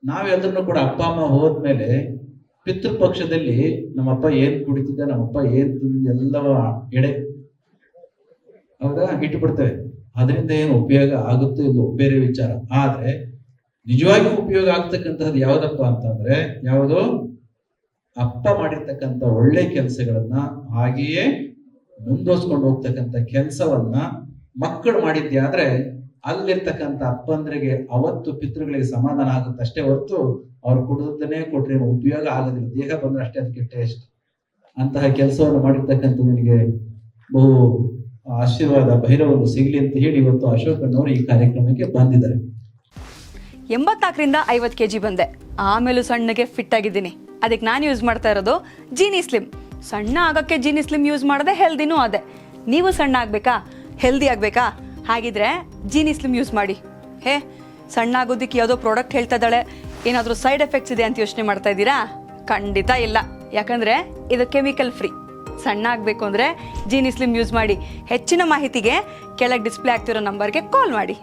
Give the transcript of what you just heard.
ನಾವೆಲ್ಲರನ್ನು ಕೂಡ ಅಪ್ಪ ಅಮ್ಮ ಹೋದ್ಮೇಲೆ ಪಿತೃಪಕ್ಷದಲ್ಲಿ ನಮ್ಮಪ್ಪ ಏನ್ ಕುಡಿತಿದ್ದ, ನಮ್ಮಪ್ಪ ಏನ್ ತಿಂದಿದ್ದ ಎಲ್ಲವ ಎಡೆ ಹೌದಾ ಇಟ್ಬಿಡ್ತೇವೆ. ಅದರಿಂದ ಏನು ಉಪಯೋಗ ಆಗುತ್ತೋ ಇದು ಬೇರೆ ವಿಚಾರ. ಆದ್ರೆ ನಿಜವಾಗಿಯೂ ಉಪಯೋಗ ಆಗ್ತಕ್ಕಂಥದ್ದು ಯಾವ್ದಪ್ಪ ಅಂತಂದ್ರೆ, ಯಾವುದು ಅಪ್ಪ ಮಾಡಿರ್ತಕ್ಕಂಥ ಒಳ್ಳೆ ಕೆಲಸಗಳನ್ನ ಹಾಗೆಯೇ ಮುಂದುವರ್ಸ್ಕೊಂಡು ಹೋಗ್ತಕ್ಕಂಥ ಕೆಲಸವನ್ನ ಮಕ್ಕಳು ಮಾಡಿದ್ಯಾದ್ರೆ ಅಲ್ಲಿರ್ತಕ್ಕಂಥ ಅಪ್ಪಂದ್ರಿಗೆ ಅವತ್ತು ಪಿತೃಗಳಿಗೆ ಸಮಾಧಾನ ಆಗುತ್ತೆ ಅಷ್ಟೇ ಹೊರತು ಅವ್ರು ಕುಡಿದನ್ನೇ ಕೊಟ್ರೆ ಉಪಯೋಗ ಆಗೋದಿಲ್ಲ. ದೇಹ ಬಂದ್ರೆ ಅಷ್ಟೇ ಅದಕ್ಕೆ ಟೇಸ್ಟ್. ಅಂತಹ ಕೆಲಸವನ್ನು ಮಾಡಿರ್ತಕ್ಕಂಥ ನಿನಗೆ ಬಹು ಆಶೀರ್ವಾದ ಭೈರವರು ಸಿಗ್ಲಿ ಅಂತ ಹೇಳಿ ಇವತ್ತು ಅಶೋಕಣ್ಣವರು ಈ ಕಾರ್ಯಕ್ರಮಕ್ಕೆ ಬಂದಿದ್ದಾರೆ. 84ರಿಂದ 50 kg ಬಂದೆ, ಆಮೇಲೂ ಸಣ್ಣಗೆ ಫಿಟ್ ಆಗಿದ್ದೀನಿ. ಅದಕ್ಕೆ ನಾನು ಯೂಸ್ ಮಾಡ್ತಾ ಇರೋದು ಜೀನಿ ಸ್ಲಿಮ್. ಸಣ್ಣ ಆಗೋಕ್ಕೆ ಜೀನಿ ಸ್ಲಿಮ್ ಯೂಸ್ ಮಾಡಿದೆ, ಹೆಲ್ದಿನೂ ಅದೇ. ನೀವು ಸಣ್ಣ ಆಗಬೇಕಾ, ಹೆಲ್ದಿ ಆಗಬೇಕಾ? ಹಾಗಿದ್ರೆ ಜೀನಿ ಸ್ಲಿಮ್ ಯೂಸ್ ಮಾಡಿ. ಸಣ್ಣ ಆಗೋದಕ್ಕೆ ಯಾವುದೋ ಪ್ರಾಡಕ್ಟ್ ಹೇಳ್ತಾ ಇದ್ದಾಳೆ, ಏನಾದರೂ ಸೈಡ್ ಎಫೆಕ್ಟ್ಸ್ ಇದೆ ಅಂತ ಯೋಚನೆ ಮಾಡ್ತಾ ಇದ್ದೀರಾ? ಖಂಡಿತ ಇಲ್ಲ, ಯಾಕಂದರೆ ಇದು ಕೆಮಿಕಲ್ ಫ್ರೀ. ಸಣ್ಣ ಆಗಬೇಕು ಅಂದರೆ ಜೀನಿ ಸ್ಲಿಮ್ ಯೂಸ್ ಮಾಡಿ. ಹೆಚ್ಚಿನ ಮಾಹಿತಿಗೆ ಕೆಳಗೆ ಡಿಸ್ಪ್ಲೇ ಆಗ್ತಿರೋ ನಂಬರ್ಗೆ ಕಾಲ್ ಮಾಡಿ.